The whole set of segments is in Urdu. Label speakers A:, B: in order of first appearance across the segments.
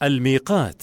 A: الميقات.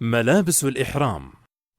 A: ملابس الإحرام.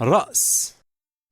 A: رأس.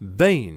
A: بين.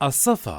A: الصفا.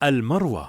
A: المروة.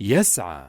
A: يسعى.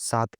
B: 7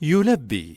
A: يلبي.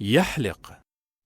A: يحلق.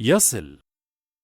A: يصل.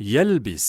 A: يلبس.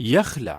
A: يخلع.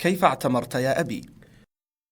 C: كيف اعتمرت يا أبي؟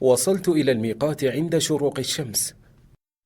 C: وصلت إلى الميقات عند شروق الشمس.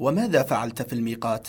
C: وماذا فعلت في الميقات؟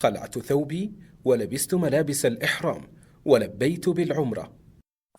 C: خلعت ثوبي ولبست ملابس الإحرام ولبيت بالعمرة.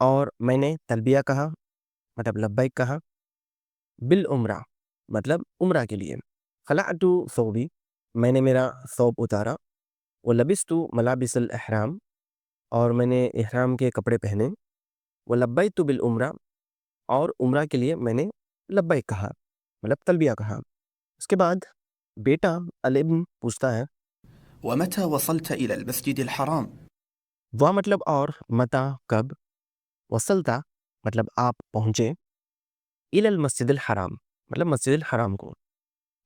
B: اور میں نے تلبیہ کہا مطلب لبیک کہا. بالعمرہ مطلب عمرہ کے لیے. خلعت ثوبی میں نے میرا ثوب اتارا. ولبست ملابس الاحرام اور میں نے احرام کے کپڑے پہنے. ولبیت بالعمرہ اور عمرہ کے لیے میں نے لبیک کہا مطلب تلبیہ کہا. اس کے بعد بیٹا الابن پوچھتا ہے
D: ومتى وصلت إلى المسجد الحرام؟
B: وہ مطلب اور متا کب. وصلتا مطلب آپ پہنچے. الی المسجد الحرام مطلب مسجد الحرام کو.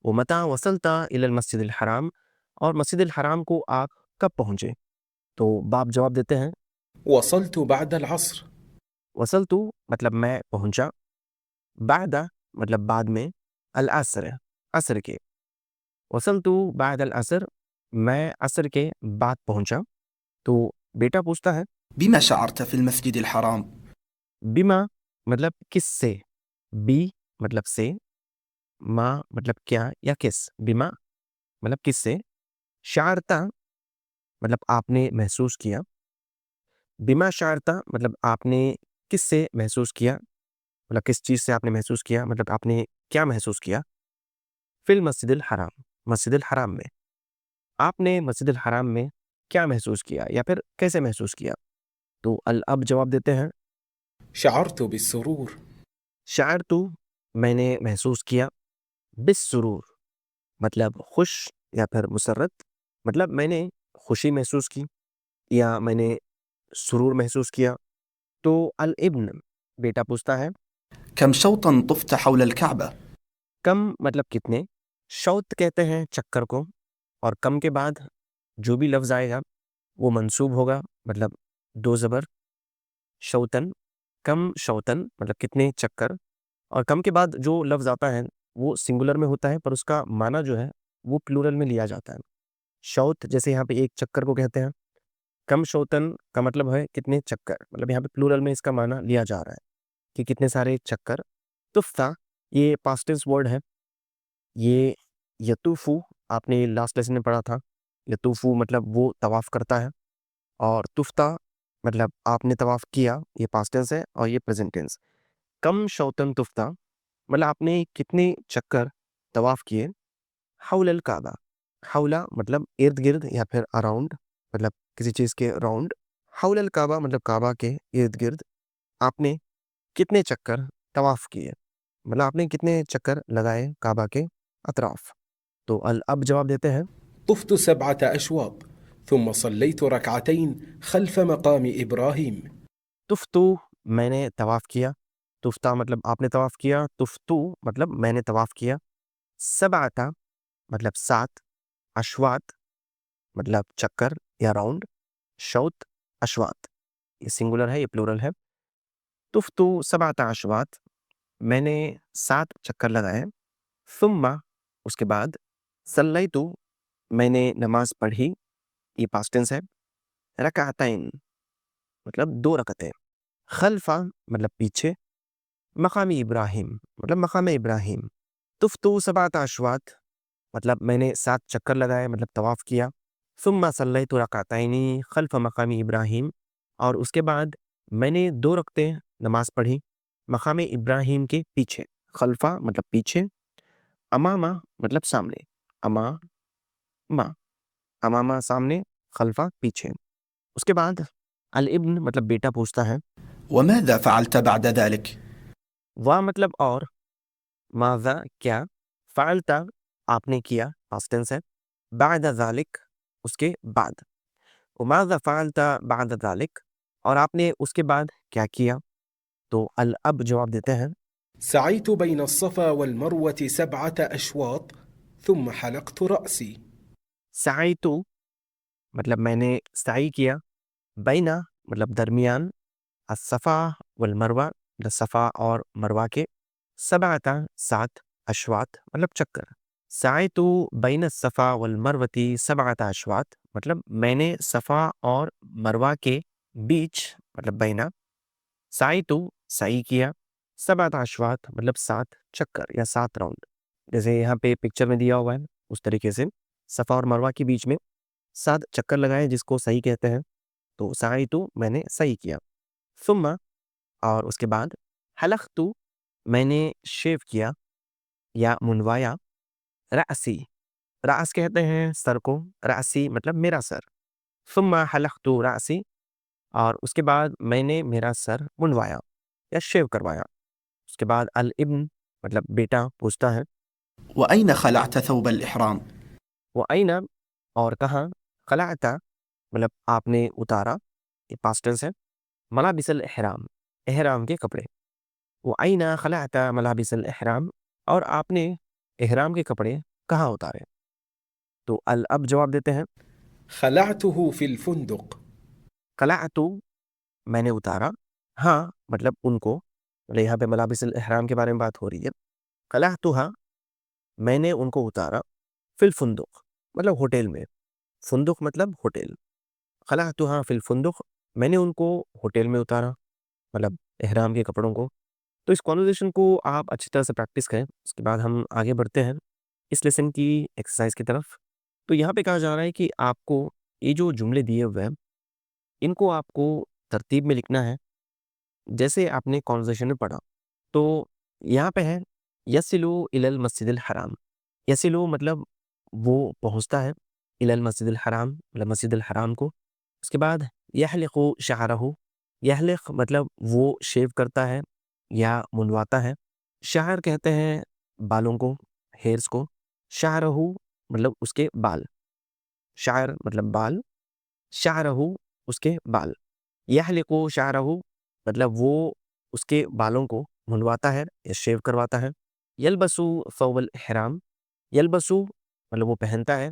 B: وہ متا وصلتا الی المسجد الحرام اور مسجد الحرام کو آپ کب پہنچے. تو باپ جواب دیتے ہیں
C: وصلت بعد العصر.
B: وصلتو مطلب میں پہنچا. بعد مطلب بعد میں. العصر عصر کے. وصلتو بعد العصر میں عصر کے بعد پہنچا. تو بیٹا پوچھتا ہے
D: بما شعرت في المسجد الحرام؟
B: بما مطلب کس سے. بی مطلب سے. ما مطلب کیا یا کس. بما مطلب کس سے. شعرتا مطلب آپ نے محسوس کیا. بما شعرتا مطلب آپ نے کس سے محسوس کیا مطلب کس چیز سے آپ نے محسوس کیا مطلب آپ نے کیا محسوس کیا. فی المسجد الحرام مسجد الحرام میں. آپ نے مسجد الحرام میں کیا محسوس کیا یا پھر کیسے محسوس کیا. تو الاب جواب دیتے ہیں
C: شعرت بالسرور.
B: شعرتو میں نے محسوس کیا. بالسرور مطلب خوش یا پھر مسرت مطلب میں نے خوشی محسوس کی یا میں نے سرور محسوس کیا. تو الابن بیٹا پوچھتا ہے
D: كم شوطا طفت حول الكعبة؟
B: کم مطلب کتنے. شوط کہتے ہیں چکر کو اور کم کے بعد جو بھی لفظ آئے گا وہ منصوب ہوگا مطلب دو زبر. شوتن کم شوتن مطلب کتنے چکر. اور کم کے بعد جو لفظ آتا ہے وہ سنگولر میں ہوتا ہے پر اس کا معنی جو ہے وہ پلورل میں لیا جاتا ہے. شوت جیسے یہاں پہ ایک چکر کو کہتے ہیں. کم شوتن کا مطلب ہے کتنے چکر مطلب یہاں پہ پلورل میں اس کا معنی لیا جا رہا ہے کہ کتنے سارے چکر. تفتا یہ پاسٹ ٹینس ورڈ ہے. یہ یطوفو آپ نے لاسٹ لیسن میں پڑھا تھا. یطوفو مطلب وہ طواف کرتا ہے اور تفتا مطلب آپ نے طواف کیا. یہ پاسٹ ٹینس ہے اور یہ پریزنٹ ٹینس. کم شوتن تفتا مطلب آپ نے کتنے چکر طواف کیے. حول الکعبہ حولا مطلب ارد گرد یا پھر اراؤنڈ مطلب کسی چیز کے راؤنڈ. حول الکعبہ مطلب کعبہ کے ارد گرد آپ نے کتنے چکر طواف کیے مطلب آپ نے کتنے چکر لگائے کعبہ کے اطراف. تو الاب جواب دیتے ہیں
C: طفت 7 أشواط ثم صليت ركعتين خلف مقام إبراهيم.
B: تفتو میں نے طواف کیا. تفتا مطلب آپ نے طواف کیا. تفتو مطلب میں نے طواف کیا. 7 مطلب 7. اشواط مطلب چکر یا راؤنڈ. شوت اشواط یہ سنگولر ہے یہ پلورل ہے. تفتو 7 اشواط میں نے 7 چکر لگائے. ثم اس کے بعد صلیتو میں نے نماز پڑھی. یہ پاسٹ ٹینس ہے. رکعتین مطلب 2 رکعتیں. خلفا مطلب پیچھے. مقام ابراہیم مطلب مقام ابراہیم. تفتو 7 اشواط مطلب میں نے 7 چکر لگائے مطلب طواف کیا. ثم صلیت رکعتین خلف مقام ابراہیم اور اس کے بعد میں نے 2 رکعتیں نماز پڑھی مقام ابراہیم کے پیچھے. خلفا مطلب پیچھے. امامہ مطلب سامنے. امامہ امامہ سامنے. خلفا پیچھے. اس کے بعد الابن مطلب بیٹا پوچھتا ہے
D: وماذا فعلت بعد ذلك؟
B: وا مطلب اور. ماذا کیا. فعلتا آپ نے کیا پاسٹ ٹینس ہے. بعد ذالک اس کے بعد. وماذا فعلتا بعد ذالک اور آپ نے اس کے بعد کیا کیا. تو الاب جواب دیتے ہیں
C: سعيت بين الصفا والمروة 7 أشواط ثم حلقت رأسي.
B: سعیتو مطلب میں نے سعی کیا. بینا مطلب درمیان. الصفا والمروہ مطلب صفا اور مروہ کے. 7 اشواط مطلب چکر. سعیتو بین الصفا والمروہ 7 اشواط مطلب میں نے صفا اور مروہ کے بیچ مطلب بینا. سعیتو سعی کیا. 7 اشواط مطلب 7 چکر یا 7 راؤنڈ جیسے یہاں پہ پکچر میں دیا ہوا ہے اس طریقے سے صفا اور مروہ کے بیچ میں 7 چکر لگائے جس کو صحیح کہتے ہیں. تو سعیتو میں نے صحیح کیا. ثم اور اس کے بعد حلقت میں نے شیو کیا یا منوایا، رأسی راس کہتے ہیں سر کو، رأسی مطلب میرا سر، ثم حلقت رأسی اور اس کے بعد میں نے میرا سر منوایا یا شیو کروایا۔ اس کے بعد الابن مطلب بیٹا پوچھتا ہے
D: وأين خلعت ثوب الإحرام؟
B: وہ آئینہ اور کہاں، خلعت مطلب آپ نے اتارا، یہ پاسٹ ٹینس ہے، ملابس الاحرام احرام کے کپڑے، وہ آئینہ خلعت ملابس الاحرام اور آپ نے احرام کے کپڑے کہاں اتارے؟ تو الاب جواب دیتے ہیں
C: خلعته في الفندق.
B: خلعت میں نے اتارا، ہاں مطلب ان کو، مطلب یہاں پہ ملابس الاحرام کے بارے میں بات ہو رہی ہے، خلعتها میں نے ان کو اتارا، فی الفندق مطلب ہوٹل میں، فندق مطلب ہوٹل، خلعتها فی الفندق میں نے ان کو ہوٹل میں اتارا مطلب احرام کے کپڑوں کو۔ تو اس کانورسیشن کو آپ اچھی طرح سے پریکٹس کریں، اس کے بعد ہم آگے بڑھتے ہیں اس لیسن کی ایکسرسائز کی طرف۔ تو یہاں پہ کہا جا رہا ہے کہ آپ کو یہ جو جملے دیے ہوئے ہیں ان کو آپ کو ترتیب میں لکھنا ہے جیسے آپ نے کانورسیشن میں پڑھا۔ تو یہاں پہ ہے یسلو الی المسجد الحرام، یسلو مطلب وہ پہنچتا ہے، الی المسجد الحرام مطلب مسجد الحرام کو۔ اس کے بعد یحلق شعرہ، یحلق مطلب وہ شیو کرتا ہے یا منواتا ہے، شعر کہتے ہیں بالوں کو، ہیئرس کو، شعرہ مطلب اس کے بال، شعر مطلب بال، شعرہ اس کے بال، یحلق شعرہ مطلب وہ اس کے بالوں کو منواتا ہے یا شیو کرواتا ہے۔ یلبسو ثوب الاحرام، یلبسو مطلب وہ پہنتا ہے،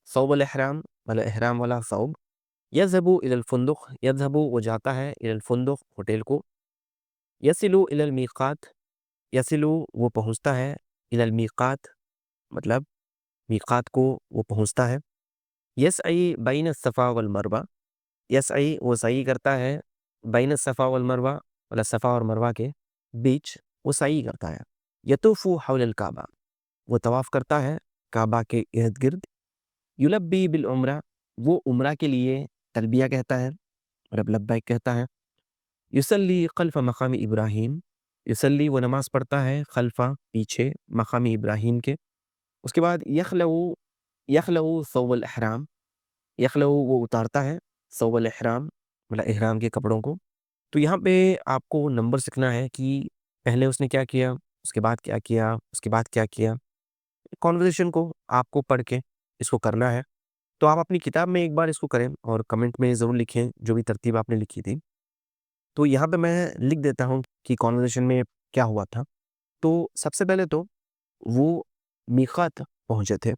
B: ثوب الاحرام مطلب احرام والا ثوب، یذهب الى الفندق، یذهب وہ جاتا ہے الى الفندق ہوٹل کو، یصل الى المیقات، یصل وہ پہنچتا ہے الى المیقات مطلب میقات کو وہ پہنچتا ہے، یسعی بین الصفا والمروہ، یسعی وہ سعی کرتا ہے، بین الصفا والمروہ مطلب صفا اور مروہ کے بیچ وہ سعی کرتا ہے، یطوف حول الکعبہ وہ طواف کرتا ہے کعبہ کے ارد گرد، یلبی بالعمرہ وہ عمرہ کے لیے تلبیہ کہتا ہے مطلب لبیک کہتا ہے، یصلی خلف مقام ابراہیم، یصلی وہ نماز پڑھتا ہے خلفہ پیچھے مقام ابراہیم کے۔ اس کے بعد یخلع ثوب الاحرام، یخلع وہ اتارتا ہے ثوب الاحرام مطلب احرام کے کپڑوں کو۔ تو یہاں پہ آپ کو نمبر سیکھنا ہے کہ پہلے اس نے کیا کیا، اس کے بعد کیا کیا، اس کے بعد کیا کیا، کانورسیشن کو آپ کو پڑھ کے اس کو کرنا ہے۔ تو آپ اپنی کتاب میں ایک بار اس کو کریں اور کمنٹ میں ضرور لکھیں جو بھی ترتیب آپ نے لکھی تھی۔ تو یہاں پہ میں لکھ دیتا ہوں کہ کانورسیشن میں کیا ہوا تھا۔ تو سب سے پہلے تو وہ میقات پہنچے تھے،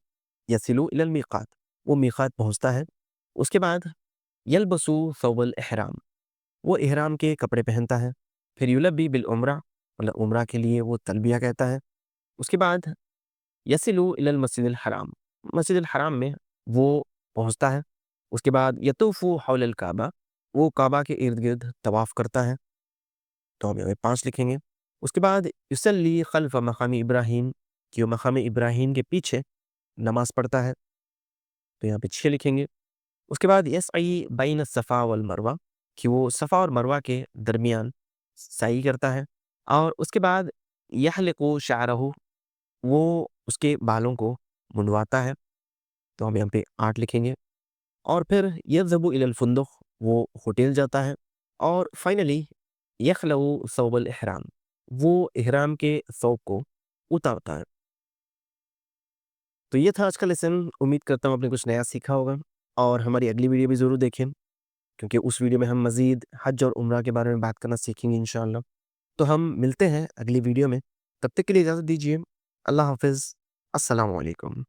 B: یصلو الی المیقات وہ میقات پہنچتا ہے، اس کے بعد یلبسو ثوب الاحرام وہ احرام کے کپڑے پہنتا ہے، پھر یلبی بالعمرہ مطلب عمرہ کے لیے وہ تلبیہ کہتا ہے، اس کے بعد یصلو الی المسجد الحرام مسجد الحرام میں وہ پہنچتا ہے، اس کے بعد یطوف حول الکعبہ وہ کعبہ کے ارد گرد طواف کرتا ہے، تو ہم یہاں 5 لکھیں گے۔ اس کے بعد یصلی خلف مقام ابراہیم کہ وہ مقام ابراہیم کے پیچھے نماز پڑھتا ہے، تو یہاں پہ 6 لکھیں گے۔ اس کے بعد یسعی بین الصفا والمروہ کہ وہ صفا اور مروہ کے درمیان سعی کرتا ہے، اور اس کے بعد یحلق شعرہ وہ اس کے بالوں کو منڈواتا ہے، تو ہم یہاں پہ 8 لکھیں گے۔ اور پھر یذهب الی الفندق وہ ہوٹل جاتا ہے، اور فائنلی یخلع ثوب الاحرام وہ احرام کے ثوب کو اتارتا ہے۔ تو یہ تھا آج کا لیسن، امید کرتا ہوں آپ نے کچھ نیا سیکھا ہوگا، اور ہماری اگلی ویڈیو بھی ضرور دیکھیں کیونکہ اس ویڈیو میں ہم مزید حج اور عمرہ کے بارے میں بات کرنا سیکھیں گے انشاءاللہ۔ تو ہم ملتے ہیں اگلی ویڈیو میں، تب تک کے لیے اجازت دیجیے، اللہ حافظ، السلام علیکم۔